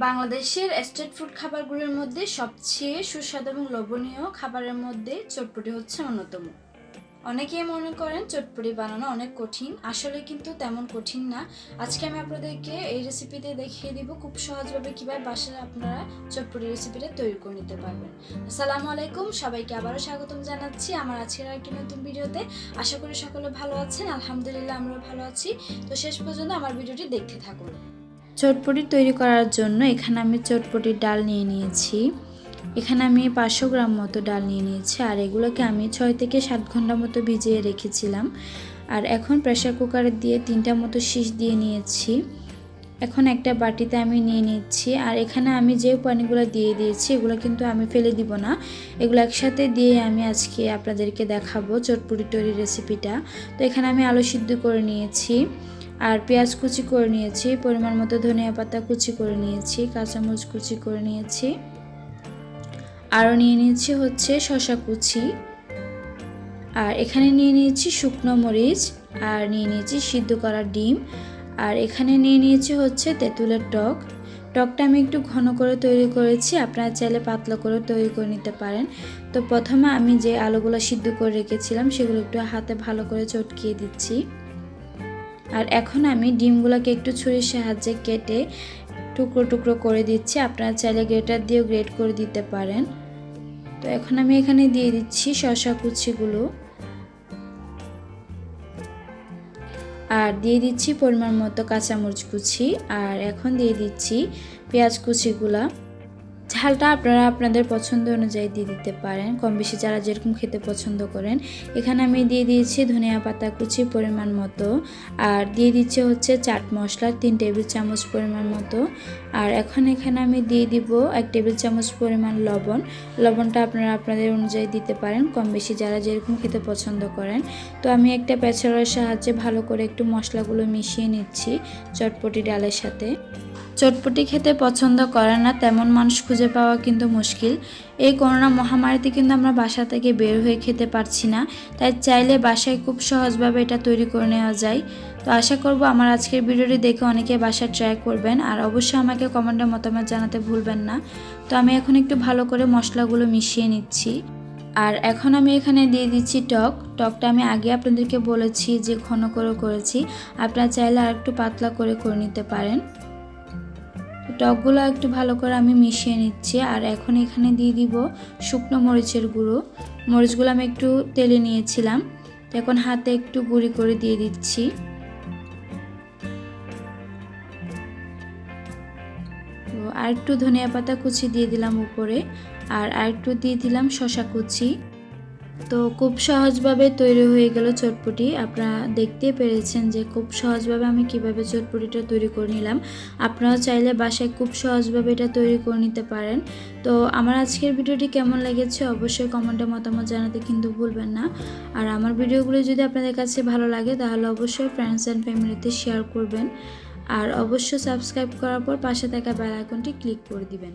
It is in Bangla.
বাংলাদেশের স্ট্রিট ফুড খাবারগুলোর মধ্যে সবচেয়ে সুস্বাদু এবং লোভনীয় খাবারের মধ্যে চটপটি হচ্ছে অন্যতম। অনেকেই মনে করেন চটপটি বানানো অনেক কঠিন, আসলে কিন্তু তেমন কঠিন না। আজকে আমি আপনাদেরকে এই রেসিপিতে দেখিয়ে দিব খুব সহজভাবে কিভাবে বাসায় আপনারা চটপটি রেসিপিটা তৈরি করে নিতে পারবেন। আসসালামু আলাইকুম, সবাইকে আবারও স্বাগতম জানাচ্ছি আমার আজকের একটি নতুন ভিডিওতে। আশা করি সকলে ভালো আছেন, আলহামদুলিল্লাহ আমরাও ভালো আছি। তো শেষ পর্যন্ত আমার ভিডিওটি দেখতে থাকুন। চটপটি তৈরি করার জন্য এখানে আমি চটপটির ডাল নিয়ে নিয়েছি। এখানে আমি 500 গ্রাম মতো ডাল নিয়ে নিয়েছি, আর এগুলোকে আমি 6 থেকে 7 ঘন্টা মতো ভিজিয়ে রেখেছিলাম। আর এখন প্রেসার কুকারে দিয়ে 3টা মতো শীষ দিয়ে নিয়েছি। এখন একটা বাটিতে আমি নিয়ে নিচ্ছি, আর এখানে আমি যে পানিগুলো দিয়ে দিয়েছি এগুলো কিন্তু আমি ফেলে দিব না, এগুলো একসাথে দিয়ে আমি আজকে আপনাদেরকে দেখাবো চটপটি তৈরির রেসিপিটা। তো এখানে আমি আলু সিদ্ধ করে নিয়েছি, আর পেঁয়াজ কুচি করে নিয়েছি, পরিমাণ মতো ধনিয়া পাতা কুচি করে নিয়েছি, কাঁচামরিচ কুচি করে নিয়েছি, আরও নিয়ে নিয়েছি হচ্ছে শসা কুচি, আর এখানে নিয়ে নিয়েছি শুকনো মরিচ, আর নিয়ে নিয়েছি সিদ্ধ করা ডিম, আর এখানে নিয়ে নিয়েছি হচ্ছে তেঁতুলের টকটা আমি একটু ঘন করে তৈরি করেছি, আপনারা চাইলে পাতলা করে তৈরি করে নিতে পারেন। তো প্রথমে আমি যে আলুগুলো সিদ্ধ করে রেখেছিলাম সেগুলো একটু হাতে ভালো করে চটকিয়ে দিচ্ছি। আর এখন আমি ডিমগুলোকে একটু ছুরির সাহায্যে কেটে টুকরো টুকরো করে দিচ্ছি, আপনারা চাইলে গ্রেটার দিয়েও গ্রেট করে দিতে পারেন। তো এখন আমি এখানে দিয়ে দিচ্ছি শসা কুচিগুলো, আর দিয়ে দিচ্ছি পরিমাণ মতো কাঁচামরিচ কুচি, আর এখন দিয়ে দিচ্ছি পেঁয়াজ কুচিগুলা। ঝালটা আপনারা আপনাদের পছন্দ অনুযায়ী দিয়ে দিতে পারেন, কম বেশি যারা যেরকম খেতে পছন্দ করেন। এখানে আমি দিয়ে দিয়েছি ধনিয়া পাতা কুচি পরিমাণ মতো, আর দিয়ে দিচ্ছি হচ্ছে চাট মশলা 3 টেবিল চামচ পরিমাণ মতো, আর এখন এখানে আমি দিয়ে দিব 1 টেবিল চামচ পরিমাণ লবণটা আপনারা আপনাদের অনুযায়ী দিতে পারেন, কম বেশি যারা যেরকম খেতে পছন্দ করেন। তো আমি একটা প্যাচারের সাহায্যে ভালো করে একটু মশলাগুলো মিশিয়ে নিচ্ছি চটপটি ডালের সাথে। চটপটি খেতে পছন্দ করে না তেমন মানুষ খুঁজে পাওয়া কিন্তু মুশকিল। এই করোনা মহামারীতে কিন্তু আমরা বাসা থেকে বের হয়ে খেতে পারছি না, তাই চাইলে বাসায় খুব সহজভাবে এটা তৈরি করে নেওয়া যায়। তো আশা করব আমার আজকের ভিডিওটি দেখে অনেকে বাসায় ট্রাই করবেন, আর অবশ্যই আমাকে কমেন্টে মতামত জানাতে ভুলবেন না। তো আমি এখন একটু ভালো করে মশলাগুলো মিশিয়ে নিচ্ছি, আর এখন আমি এখানে দিয়ে দিচ্ছি টকটা আমি আগে আপনাদেরকে বলেছি যে ঘন করে করেছি, আপনারা চাইলে আর একটু পাতলা করে নিতে পারেন। টকগুলো একটু ভালো করে আমি মিশিয়ে নিচ্ছি, আর এখন এখানে দিয়ে দিব শুকনো মরিচের গুঁড়ো। মরিচগুলো আমি একটু তেলে নিয়েছিলাম, তো এখন হাতে একটু গুঁড়ি করে দিয়ে দিচ্ছি। তো আর একটু ধনিয়া পাতা কুচি দিয়ে দিলাম উপরে, আর একটু দিয়ে দিলাম শসা কুচি। তো খুব সহজভাবে তৈরি হয়ে গেল চটপটি। আপনারা দেখতে পেরেছেন যে খুব সহজভাবে আমি কিভাবে চটপটিটা তৈরি করে নিলাম। আপনারাও চাইলে বাসায় খুব সহজভাবে এটা তৈরি করে নিতে পারেন। তো আমার আজকের ভিডিওটি কেমন লেগেছে অবশ্যই কমেন্টে মতামত জানাতে কিন্তু ভুলবেন না। আর আমার ভিডিওগুলো যদি আপনাদের কাছে ভালো লাগে তাহলে অবশ্যই ফ্রেন্ডস অ্যান্ড ফ্যামিলিতে শেয়ার করবেন, আর অবশ্যই সাবস্ক্রাইব করার পর পাশে থাকা বেল আইকনটি ক্লিক করে দিবেন।